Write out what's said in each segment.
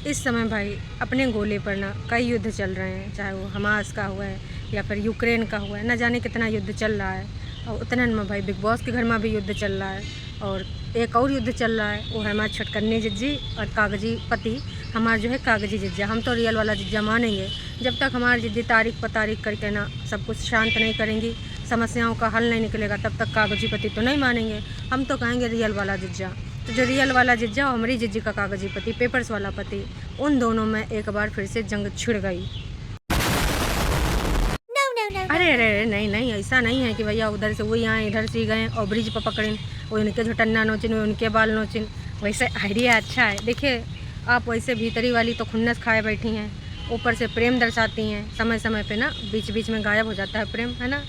इस समय भाई अपने गोले पर ना कई युद्ध चल रहे हैं, चाहे वो हमास का हुआ है या फिर यूक्रेन का हुआ है, न जाने कितना युद्ध चल रहा है। और उतना में भाई बिग बॉस के घर में भी युद्ध चल रहा है। और एक और युद्ध चल रहा है, वो है हमारे छटकन्नी जिज्जी और कागजी पति, हमारा जो है कागजी जिज्जा। हम तो रियल वाला जिज्जा मानेंगे जब तक हमारी जिद्दी तारीख पर तारीख करके ना सब कुछ शांत नहीं करेंगी, समस्याओं का हल नहीं निकलेगा, तब तक कागजी पति तो नहीं मानेंगे। हम तो कहेंगे रियल वाला जिज्जा। तो जो रियल वाला जिज्जा और हमारी जिज्जी का कागजी पति, पेपर्स वाला पति, उन दोनों में एक बार फिर से जंग छिड़ गई। अरे अरे अरे नहीं नहीं, ऐसा नहीं है कि भैया उधर से वही आए इधर से गए और ब्रिज पर पकड़ें, वो उनके झुटन्ना नोचिन, वो उनके बाल नोचिन। वैसे आइडिया अच्छा है। देखिए आप वैसे भीतरी वाली तो खुन्नस खाए बैठी हैं, ऊपर से प्रेम दर्शाती हैं, समय समय पे ना बीच बीच में गायब हो जाता है प्रेम, है ना।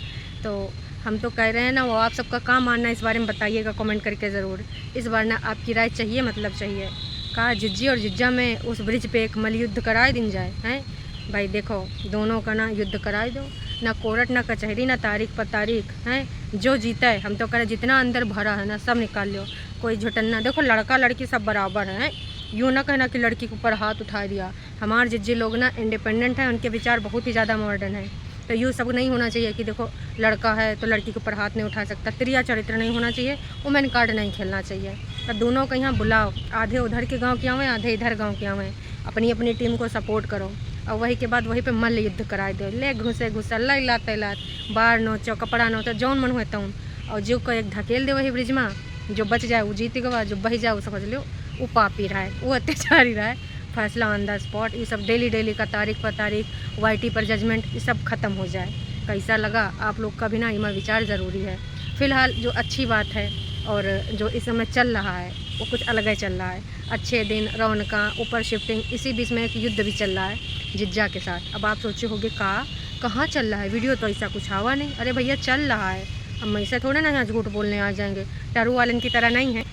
तो हम तो कह रहे हैं ना, वो आप सबका काम मानना है, इस बारे में बताइएगा कमेंट करके ज़रूर। इस बार ना आपकी राय चाहिए, मतलब चाहिए। कहा जिज्जी और जिज्जा में उस ब्रिज पे एक मल्लयुद्ध कराए दिन जाए हैं भाई। देखो दोनों का ना युद्ध कराए दो, ना कोर्ट ना कचहरी ना तारीख पर तारीख हैं। जो जीता है, हम तो कह रहे जितना अंदर भरा है ना सब निकाल लो, कोई झुटन्ना। देखो लड़का लड़की सब बराबर हैं, यूँ ना कहना कि लड़की के ऊपर हाथ उठा दिया। हमारे जिज्जी लोग ना इंडिपेंडेंट हैं, उनके विचार बहुत ही ज़्यादा मॉडर्न है। तो यूँ सब नहीं होना चाहिए कि देखो लड़का है तो लड़की के ऊपर हाथ नहीं उठा सकता, त्रिया चरित्र नहीं होना चाहिए, वुमेन कार्ड नहीं खेलना चाहिए। तो दोनों को यहाँ बुलाओ, आधे उधर के गाँव के आवें, आधे इधर गाँव के आवें, अपनी अपनी टीम को सपोर्ट करो और वही के बाद वहीं पे मल्ल युद्ध कराए दो। ले घुसे घुसा लाई लात लात, बाहर नोचो कपड़ा नोचो, जौन मन हुए तौन। और जो को एक धकेल दे वही ब्रिज में, जो बच जाए वो जीत गवा, जो बह जाए वो समझ लो वो पापी रहा है, वो अत्याचारी रहा है। फैसला ऑन द स्पॉट। ये सब डेली डेली का तारीख पर तारीख, वाईटी पर जजमेंट, ये सब ख़त्म हो जाए। कैसा लगा आप लोग का भी ना इमा विचार ज़रूरी है। फ़िलहाल जो अच्छी बात है और जो इस समय चल रहा है वो कुछ अलग ही चल रहा है। अच्छे दिन, रौनका, ऊपर शिफ्टिंग, इसी बीच में एक युद्ध भी चल रहा है जिज्जा के साथ। अब आप सोचे होगे कहाँ चल रहा है, वीडियो तो ऐसा कुछ आवा नहीं। अरे भैया चल रहा है, हम ऐसा थोड़े ना यहाँ झूठ बोलने आ जाएंगे। टारू वालन की तरह नहीं है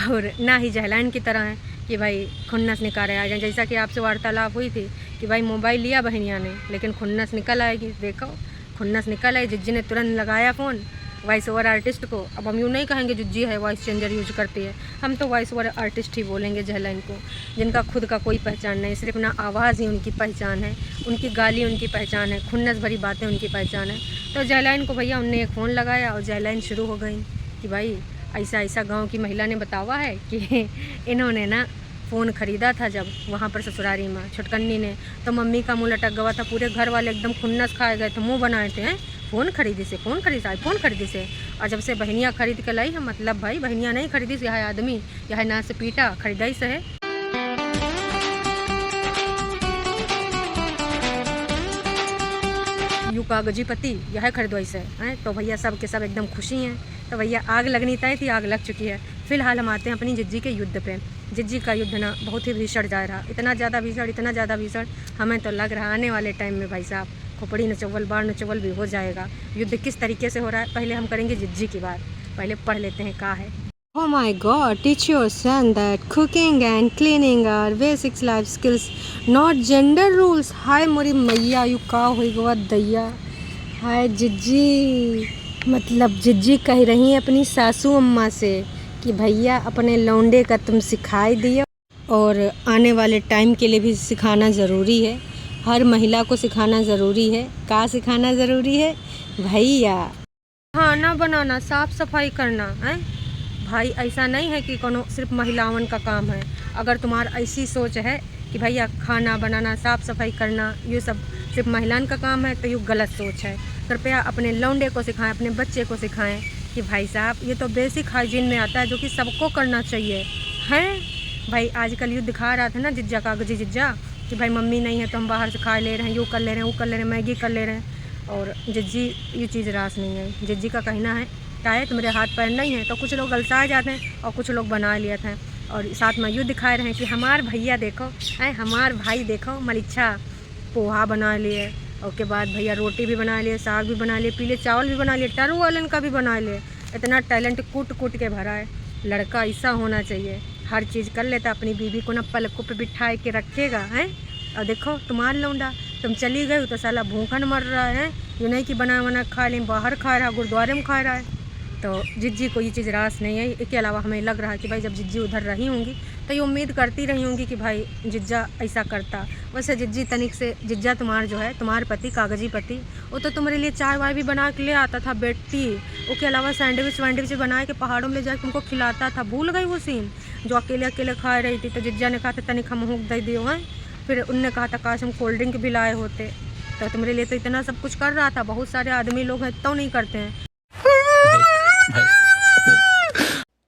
और ना ही जहलान की तरह है कि भाई खुन्नस निकाले आ जाए। जैसा कि आपसे वार्तालाप हुई थी कि भाई मोबाइल लिया बहनिया ने, लेकिन खुन्नस निकल आएगी। देखो खुन्नस निकल आई, जिज्जी ने तुरंत लगाया फ़ोन वॉइस ओवर आर्टिस्ट को। अब हम यूँ नहीं कहेंगे जिज्जी है वॉइस चेंजर यूज करती है, हम तो वॉइस ओवर आर्टिस्ट ही बोलेंगे जहलाइन को, जिनका खुद का कोई पहचान नहीं, सिर्फ ना आवाज़ ही उनकी पहचान है, उनकी गाली उनकी पहचान है, खुन्नस भरी बातें उनकी पहचान है। तो जहलाइन को भैया उनने एक फ़ोन लगाया और जहलाइन शुरू हो गई कि भाई ऐसा ऐसा गाँव की महिला ने बतावा है कि इन्होंने ना फ़ोन ख़रीदा था जब वहाँ पर ससुरारी में छुटकन्नी ने, तो मम्मी का मुँह लटक गया था, पूरे घर वाले एकदम खुन्नस खाए गए थे, मुँह बनाए थे। फ़ोन खरीदी से, फ़ोन खरीदा, आईफोन खरीदी से। और जब से बहनियाँ खरीद के लाई है, मतलब भाई बहनियाँ नहीं खरीदी से, यह आदमी यह ना से पीटा खरीदाई से है। यू कागजी पति यह खरीदवाई से हैं। तो भैया सब के सब एकदम खुशी हैं। तो भैया आग लगनी तय थी, आग लग चुकी है। फिलहाल हम आते हैं अपनी जिज्जी के युद्ध पे। जिज्जी का युद्ध ना बहुत ही भीषण जा रहा, इतना ज़्यादा भीषण हमें तो लग रहा आने वाले टाइम में भाई साहब खोपड़ी न चौवल बाढ़ न चौवल भी हो जाएगा। युद्ध किस तरीके से हो रहा है पहले हम करेंगे जिज्जी की बात, पहले पढ़ लेते हैं क्या है। Oh my God, teach your son that cooking and cleaning are basic life skills, not gender rules. हाय मोरी मैया, यू का हुई गवा दैया। हाय जिज्जी, मतलब जिज्जी कह रही है अपनी सासू अम्मा से कि भैया अपने लौंडे का तुम सिखाई दियो, और आने वाले टाइम के लिए भी सिखाना ज़रूरी है। हर महिला को सिखाना ज़रूरी है। क्या सिखाना ज़रूरी है भैया? खाना बनाना, साफ़ सफाई करना है भाई। ऐसा नहीं है कि कोनो सिर्फ महिलाओं का काम है। अगर तुम्हारा ऐसी सोच है कि भैया खाना बनाना साफ़ सफाई करना ये सब सिर्फ महिलाओं का काम है, तो ये गलत सोच है। कृपया अपने लौंडे को सिखाएं, अपने बच्चे को सिखाएं कि भाई साहब ये तो बेसिक हाइजीन में आता है, जो कि सबको करना चाहिए हैं भाई। आजकल युद्ध दिखा रहा था ना जिज्जा, कागजी जिज्जा, कि भाई मम्मी नहीं है तो हम बाहर से खा ले रहे हैं, यूँ कर ले रहे हैं, वो कर ले रहे हैं, मैगी कर ले रहे हैं। और जिज्जी ये चीज़ रास नहीं है। जिज्जी का कहना है चाहे तो मेरे हाथ पैर नहीं है, तो कुछ लोग गलसाए जाते हैं और कुछ लोग बना लिए थे। और साथ में युद्ध दिखाए रहे हैं कि हमार भैया देखो हैं, हमार भाई देखो मलिच्छा पोहा बना लिए, और के बाद भैया रोटी भी बना लिए, साग भी बना लिए, पीले चावल भी बना लिए, टारू वालन का भी बना लिए। इतना टैलेंट कूट कूट के भरा है। लड़का ऐसा होना चाहिए, हर चीज़ कर लेता, अपनी बीवी को ना पलकों पे बिठाए के रखेगा हैं। और देखो तुम्हार लौंडा, तुम चली गई तो साला भूखन मर रहा है। ये नहीं कि बना बना खा लें, बाहर खा रहा, गुरुद्वारे में खा रहा है। तो जिज्जी को ये चीज़ रास नहीं है। इसके अलावा हमें लग रहा है कि भाई जब जिज्जी उधर रही होंगी तो ये उम्मीद करती रही होंगी कि भाई जिज्जा ऐसा करता। वैसे जिज्जी तनिक से, जिज्जा तुम्हारा जो है, तुम्हारे पति, कागजी पति, वो तो तुम्हारे लिए चाय वाय भी बना के ले आता था बेटी। उसके अलावा सैंडविच वैंडविच बना के पहाड़ों में ले जाकर तुमको खिलाता था। भूल गई वो सीन जो अकेले अकेले खा रही थी? तो जिज्जा ने कहा था तनिक हम हुक दे दियो हैं। फिर उनने कहा था काश हम कोल्ड ड्रिंक भी लाए होते। तो तुम्हारे लिए तो इतना सब कुछ कर रहा था। बहुत सारे आदमी लोग हैं तो नहीं करते हैं।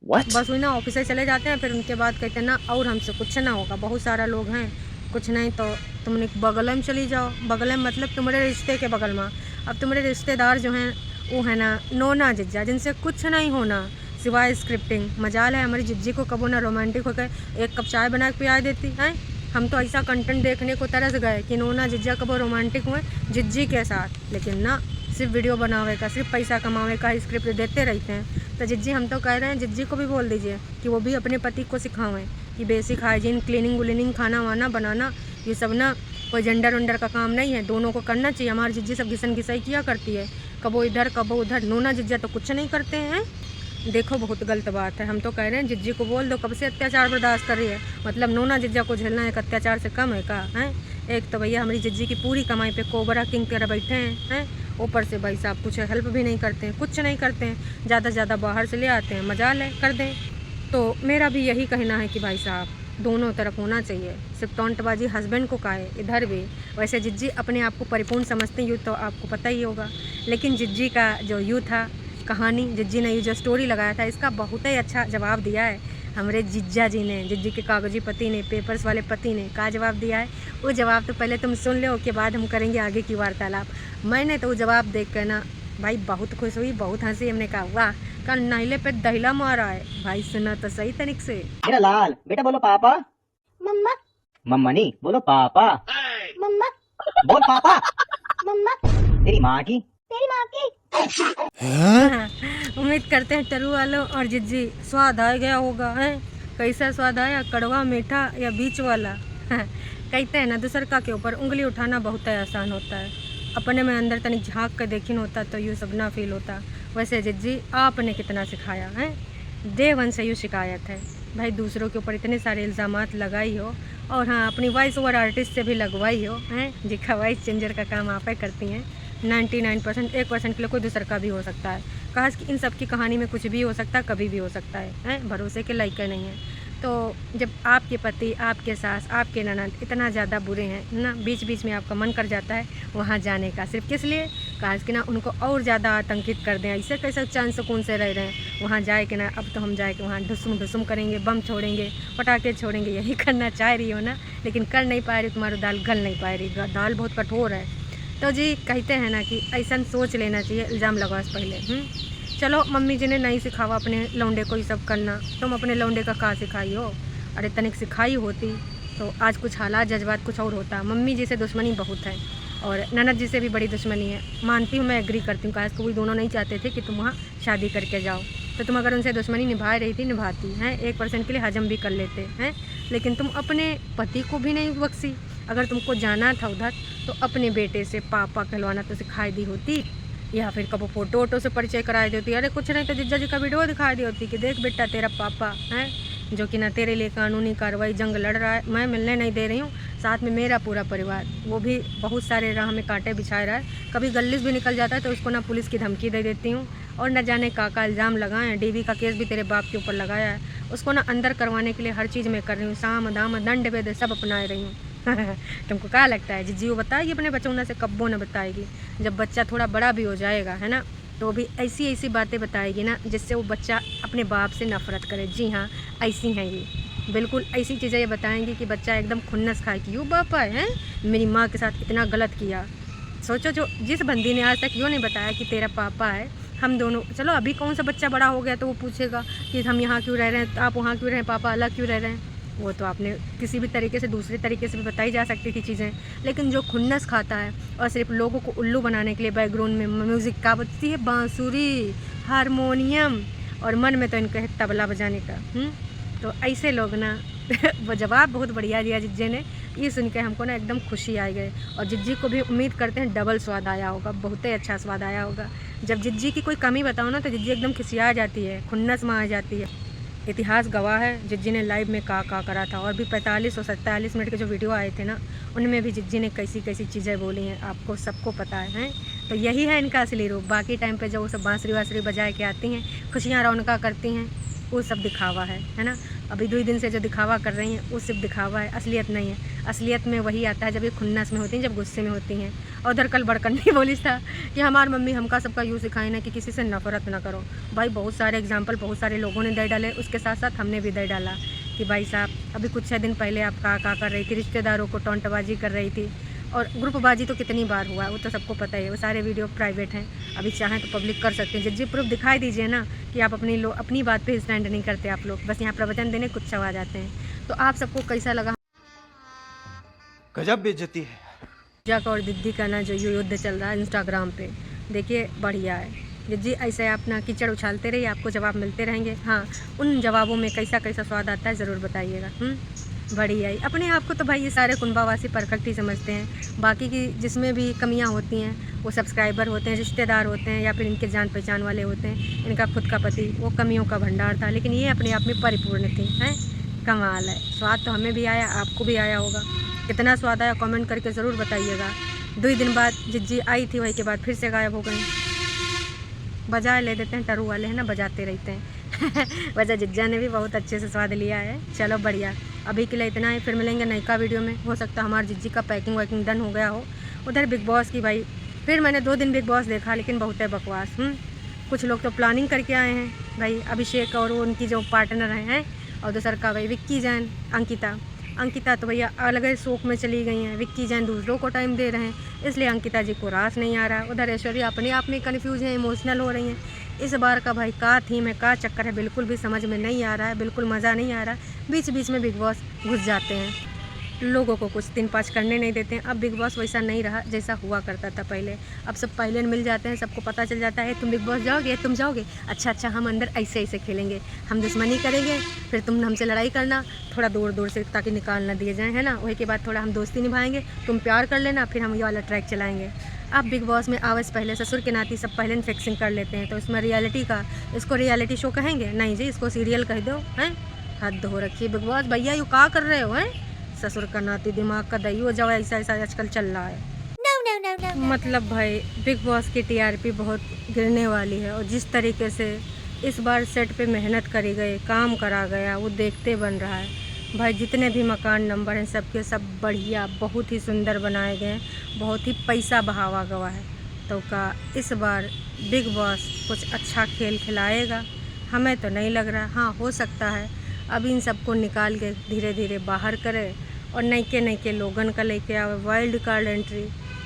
बस वही ना, ऑफिस से चले जाते हैं, फिर उनके बाद कहते हैं ना और हमसे कुछ ना होगा, बहुत सारा लोग हैं, कुछ नहीं तो तुमने बगल में चली जाओ। बगल में मतलब तुम्हारे रिश्ते के बगल में। अब तुम्हारे रिश्तेदार जो हैं वो है ना नोना जिज्जा, जिनसे कुछ नहीं होना सिवाय स्क्रिप्टिंग। मजाल है हमारी जिज्जी को कबो ना रोमांटिक होकर एक कप चाय बना के पिया देती है। हम तो ऐसा कंटेंट देखने को तरस गए कि नोना जिज्जा कबो रोमांटिक हुए जिज्जी के साथ, लेकिन ना सिर्फ वीडियो बनावे का, सिर्फ पैसा कमावे का स्क्रिप्ट देते रहते हैं। तो जिज्जी हम तो कह रहे हैं जिज्जी को भी बोल दीजिए कि वो भी अपने पति को सिखावें कि बेसिक हाइजीन, क्लीनिंग व्लिनिंग, खाना वाना बनाना, ये सब ना कोई जेंडर वेंडर का काम नहीं है, दोनों को करना चाहिए। हमारी जिज्जी सब घिसन घिसाई किया करती है, कबो इधर कबो उधर। नोना जिज्जा तो कुछ नहीं करते हैं। देखो बहुत गलत बात है। हम तो कह रहे हैं जिज्जी को बोल दो, कब से अत्याचार बर्दाश्त कर रही है? मतलब नोना जिज्जा को झेलना एक अत्याचार से कम है का? हैं एक तो भैया हमारी जिज्जी की पूरी कमाई पे कोबरा किंग तरह बैठे हैं, ऊपर से भाई साहब कुछ हेल्प भी नहीं करते हैं, कुछ नहीं करते हैं, ज़्यादा से ज़्यादा बाहर से ले आते हैं, मजाल है कर दें। तो मेरा भी यही कहना है कि भाई साहब दोनों तरफ होना चाहिए, सिर्फ टोंटबाजी हस्बैंड को का है इधर भी। वैसे जिज्जी अपने आप को परिपूर्ण समझते हैं, यूँ तो आपको पता ही होगा, लेकिन जिज्जी का जो यूँ था कहानी, जिज्जी ने ये जो स्टोरी लगाया था, इसका बहुत ही अच्छा जवाब दिया है हमारे जिज्जा जी ने, जिज्जी के कागजी पति ने, पेपर्स वाले पति ने। क्या जवाब दिया है वो जवाब तो पहले तुम सुन लो, उसके बाद हम करेंगे आगे की वार्तालाप। मैंने तो वो जवाब देख कर ना भाई बहुत खुश हुई, बहुत हंसी। हमने कहा वाह, कल नाइले पे दहिला मारा है भाई, सुना तो सही तरीक से। मेरा लाल बेटा बोलो पापा। मम्मा। मम्मा नहीं बोलो पापा। मम्मा। बोल पापा। मम्मा। तेरी माँ की। तेरी माँ की। उम्मीद करते हैं टरू वालों और जिज्जी स्वाद आ गया होगा। है कैसा स्वाद आया, कड़वा, मीठा या बीच वाला? कहते हैं ना दूसर के ऊपर उंगली उठाना बहुत ही आसान होता है, अपने में अंदर तनिक झांक कर देखिन होता तो यूँ सब ना फील होता। वैसे जिज्जी आपने कितना सिखाया है, डे वन से यूँ शिकायत है भाई, दूसरों के ऊपर इतने सारे इल्ज़ामात लगाई हो, और हाँ अपनी वॉइस ओवर आर्टिस्ट से भी लगवाई हो हैं, जिसका वॉइस चेंजर का काम आप ही करती हैं। 99% 1% के लिए कोई दूसर का भी हो सकता है। कहा कि इन सब की कहानी में कुछ भी हो सकता है, कभी भी हो सकता है, भरोसे के लायक नहीं है। तो जब आपके पति, आपके सास, आपके ननद इतना ज़्यादा बुरे हैं ना, बीच बीच में आपका मन कर जाता है वहाँ जाने का, सिर्फ किस लिए? कहा कि ना उनको और ज़्यादा आतंकित कर दें, ऐसे कैसे चैन सुकून से रह रहे हैं वहाँ जाए कि ना अब तो हम जाए कि वहाँ ढुसुम ढुसुम करेंगे, बम छोड़ेंगे, पटाखे छोड़ेंगे, यही करना चाह रही हो ना, लेकिन कर नहीं पा रही, तुम्हारी दाल गल नहीं पा रही, दाल बहुत कठोर है। तो जी कहते हैं ना कि ऐसा सोच लेना चाहिए, इल्ज़ाम लगाओ से पहले। चलो मम्मी जी ने नहीं सिखावा अपने लौंडे को ये सब करना, तुम अपने लौंडे का कहाँ सिखाई हो? अरे तनिक सिखाई होती तो आज कुछ हालात जज्बात कुछ और होता। मम्मी जी से दुश्मनी बहुत है और ननद जी से भी बड़ी दुश्मनी है, मानती हूँ, मैं एग्री करती हूँ। काश कोई दोनों नहीं चाहते थे कि तुम वहाँ शादी करके जाओ, तो तुम अगर उनसे दुश्मनी निभा रही थी, निभाती हैं, 1% के लिए हजम भी कर लेते हैं, लेकिन तुम अपने पति को भी नहीं बख्शी। अगर तुमको जाना था उधर तो अपने बेटे से पापा कहलवाना तो सिखाई दी होती, या फिर कब फ़ोटो वोटो से परिचय कराई देती। अरे कुछ नहीं तो जिज्जा जी का वीडियो दिखाई दी होती कि देख बेटा तेरा पापा है जो कि ना तेरे लिए कानूनी कार्रवाई जंग लड़ रहा है, मैं मिलने नहीं दे रही हूँ, साथ में मेरा पूरा परिवार, वो भी बहुत सारे राह में कांटे बिछाए रहा है, कभी गलीस भी निकल जाता है तो उसको ना पुलिस की धमकी दे देती हूँ, और न जाने का इल्ज़ाम लगाएं, डीवी का केस भी तेरे बाप के ऊपर लगाया है, उसको ना अंदर करवाने के लिए हर चीज़ मैं कर रही हूँ, साम दाम दंड भेद सब अपना रही हूँ। तुमको क्या लगता है जिज्जी वो बताएगी अपने बचौना से? कब्बो न बताएगी। जब बच्चा थोड़ा बड़ा भी हो जाएगा है ना, तो भी ऐसी ऐसी बातें बताएगी ना जिससे वो बच्चा अपने बाप से नफरत करे। जी हाँ, ऐसी हैं ये, बिल्कुल ऐसी चीज़ें ये बताएंगी कि बच्चा एकदम खुन्नस खाए कि यूँ पापा है मेरी माँ के साथ इतना गलत किया। सोचो, जो जिस बंदी ने आज तक यूँ नहीं बताया कि तेरा पापा है, हम दोनों, चलो अभी कौन सा बच्चा बड़ा हो गया तो वो पूछेगा कि हम यहाँ क्यों रह रहे हैं, आप वहाँ क्यों रहे हैं, पापा अलग क्यों रह रहे हैं। वो तो आपने किसी भी तरीके से, दूसरे तरीके से भी बताई जा सकती थी चीज़ें, लेकिन जो खुन्नस खाता है और सिर्फ लोगों को उल्लू बनाने के लिए बैकग्राउंड में म्यूज़िक का बजती है, बांसुरी, हारमोनियम, और मन में तो इनका है तबला बजाने का। तो ऐसे लोग ना वो जवाब बहुत बढ़िया दिया जिज्जे ने, ये सुन के हमको ना एकदम खुशी आ गई। और जिज्जी को भी उम्मीद करते हैं डबल स्वाद आया होगा, बहुत ही अच्छा स्वाद आया होगा। जब जिज्जी की कोई कमी बताओ ना तो जिज्जी एकदम खिसिया जाती है, खुन्नस में आ जाती है। इतिहास गवाह है जिज्जी ने लाइव में का करा था, और भी 45 और 47 मिनट के जो वीडियो आए थे ना उनमें भी जिज्जी ने कैसी कैसी चीज़ें बोली हैं, आपको सबको पता है। तो यही है इनका असली रूप। बाकी टाइम पे जो वो सब बांसुरी वांसुरी बजा के आती हैं, खुशियाँ रौनका करती हैं, वो सब दिखावा है ना। अभी 2 दिन से जो दिखावा कर रही हैं वो सिर्फ दिखावा है, असलियत नहीं है। असलियत में वही आता है जब ये खुन्नस में होती हैं, जब गुस्से में होती हैं। और उधर कल बड़कन्नी बोली था कि हमारी मम्मी हमका सबका यूँ सिखाई ना कि किसी से नफरत ना करो। भाई बहुत सारे एग्जाम्पल बहुत सारे लोगों ने दे डाले, उसके साथ साथ हमने भी दे डाला कि भाई साहब अभी कुछ 6 दिन पहले आप का कर रही थी, रिश्तेदारों को टोंटबाजी कर रही थी। और ग्रुपबाजी तो कितनी बार हुआ वो तो सबको पता ही है, वो सारे वीडियो प्राइवेट हैं। अभी चाहें तो पब्लिक कर सकते हैं। जिज्जी प्रूफ दिखाई दीजिए ना कि आप अपनी बात पे स्टैंड नहीं करते। आप लोग बस यहाँ प्रवचन देने कुछ आ जाते हैं। तो आप सबको कैसा लगा? गजब बेइज्जती है। जक और दीदी का ना जो युद्ध चल रहा है इंस्टाग्राम पे, देखिए बढ़िया है। जिज्जी ऐसे अपना कीचड़ उछालते रहिए, आपको जवाब मिलते रहेंगे। हाँ, उन जवाबों में कैसा कैसा स्वाद आता है ज़रूर बताइएगा। बढ़िया ही अपने आप को तो भाई ये सारे कुंभावासी परफेक्ट ही समझते हैं। बाकी की जिसमें भी कमियां होती हैं वो सब्सक्राइबर होते हैं, रिश्तेदार होते हैं, या फिर इनके जान पहचान वाले होते हैं। इनका खुद का पति वो कमियों का भंडार था, लेकिन ये अपने आप में परिपूर्ण थी। हैं, कमाल है। स्वाद तो हमें भी आया, आपको भी आया होगा। कितना स्वाद आया कमेंट करके ज़रूर बताइएगा। 2 दिन बाद जिज्जी आई थी, वही के बाद फिर से गायब हो गई। बजा ले देते हैं, टरू वाले हैं ना, बजाते रहते हैं। वजह जिज्जा ने भी बहुत अच्छे से स्वाद लिया है। चलो बढ़िया, अभी के लिए इतना ही। फिर मिलेंगे नयका वीडियो में। हो सकता है हमारी जिज्जी का पैकिंग वैकिंग डन हो गया हो। उधर बिग बॉस की भाई फिर मैंने 2 दिन बिग बॉस देखा, लेकिन बहुत है बकवास। कुछ लोग तो प्लानिंग करके आए हैं भाई, अभिषेक और वो उनकी जो पार्टनर हैं, और दूसर का भाई विक्की जैन, अंकिता तो भैया अलग ही शौक में चली गई हैं। विक्की जैन दूसरों को टाइम दे रहे हैं, इसलिए अंकिता जी को रास नहीं आ रहा है। उधर ऐश्वर्या अपने आप में कन्फ्यूज है, इमोशनल हो रही हैं। इस बार का भाई का थीम है, का चक्कर है, बिल्कुल भी समझ में नहीं आ रहा है, बिल्कुल मज़ा नहीं आ रहा है। बीच बीच में बिग बॉस घुस जाते हैं, लोगों को कुछ 3-5 करने नहीं देते हैं। अब बिग बॉस वैसा नहीं रहा जैसा हुआ करता था पहले। अब सब पहले मिल जाते हैं, सबको पता चल जाता है तुम बिग बॉस जाओगे, तुम जाओगे, अच्छा हम अंदर ऐसे खेलेंगे, हम दुश्मनी करेंगे, फिर तुम हमसे लड़ाई करना थोड़ा दूर से ताकि निकाल ना दिए जाएँ, है ना। वही के बाद थोड़ा हम दोस्ती निभाएंगे, तुम प्यार कर लेना, फिर हम ये वाला ट्रैक चलाएँगे। अब बिग बॉस में आवाज़ पहले ससुर के नाती सब पहले फिक्सिंग कर लेते हैं, तो इसमें रियलिटी का, इसको रियलिटी शो कहेंगे? नहीं जी, इसको सीरियल कह दो। हैं, हद हो रखी है बिग बॉस भैया, यू का कर रहे हो? हैं, ससुर का नाती दिमाग का दही हो जाओ, ऐसा आजकल चल रहा है। no. मतलब भाई बिग बॉस की टीआरपी बहुत गिरने वाली है। और जिस तरीके से इस बार सेट पे मेहनत करी गई, काम करा गया, वो देखते बन रहा है भाई। जितने भी मकान नंबर हैं सबके सब बढ़िया, बहुत ही सुंदर बनाए गए, बहुत ही पैसा बहावा गया है। तो का इस बार बिग बॉस कुछ अच्छा खेल खिलाएगा? हमें तो नहीं लग रहा। हाँ, हो सकता है अब इन सबको निकाल के धीरे धीरे बाहर करे और नए लोगन का लेके आवे वाइल्ड कार्ड एंट्री।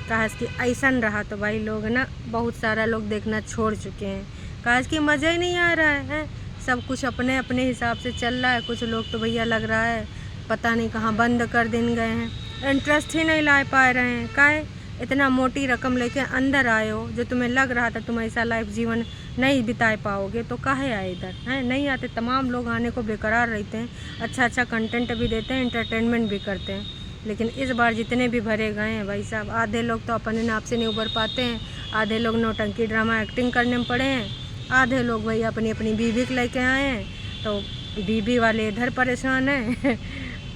काश कि ऐसा रहा तो भाई लोग ना बहुत सारा लोग देखना छोड़ चुके हैं। काश कि मज़ा ही नहीं आ रहा है, सब कुछ अपने अपने हिसाब से चल रहा है। कुछ लोग तो भैया लग रहा है पता नहीं कहाँ बंद कर दिन गए हैं, इंटरेस्ट ही नहीं ला पा रहे हैं। काहे इतना मोटी रकम लेके अंदर आए हो, जो तुम्हें लग रहा था तुम ऐसा लाइफ जीवन नहीं बिता पाओगे, तो काहे आए इधर? हैं, नहीं आते। तमाम लोग आने को बेकरार रहते हैं, अच्छा कंटेंट भी देते हैं, एंटरटेनमेंट भी करते हैं। लेकिन इस बार जितने भी भरे गए हैं भाई साहब, आधे लोग तो अपने नाप से नहीं उभर पाते हैं, आधे लोग नौटंकी ड्रामा एक्टिंग करने में पड़े हैं, आधे लोग भाई अपनी बीवी को लेके आए हैं, तो बीवी वाले इधर परेशान हैं,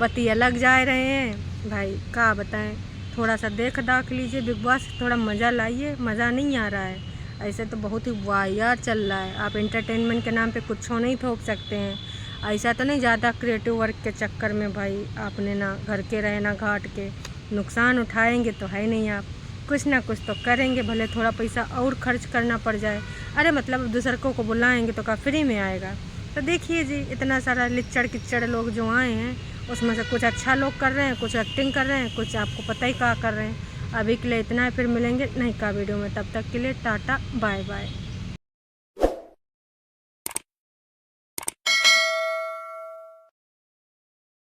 पति अलग जा रहे हैं। भाई क्या बताएं, थोड़ा सा देख दाख लीजिए बिग बॉस, थोड़ा मज़ा लाइए। मज़ा नहीं आ रहा है, ऐसे तो बहुत ही वाहियात चल रहा है। आप एंटरटेनमेंट के नाम पे कुछ नहीं थोप सकते हैं। ऐसा तो नहीं ज़्यादा क्रिएटिव वर्क के चक्कर में भाई आपने ना घर के रहे ना घाट के, नुकसान उठाएंगे तो है नहीं। आप कुछ ना कुछ तो करेंगे, भले थोड़ा पैसा और खर्च करना पड़ जाए। अरे मतलब दूसरों को बुलाएंगे तो क्या फ्री में आएगा? तो देखिए जी, इतना सारा लिच्चड़ किच्चड़ लोग जो आए हैं, उसमें से कुछ अच्छा लोग कर रहे हैं, कुछ एक्टिंग कर रहे हैं, कुछ आपको पता ही क्या कर रहे हैं। अभी के लिए इतना है, फिर मिलेंगे नई का वीडियो में। तब तक के लिए टाटा बाय बाय।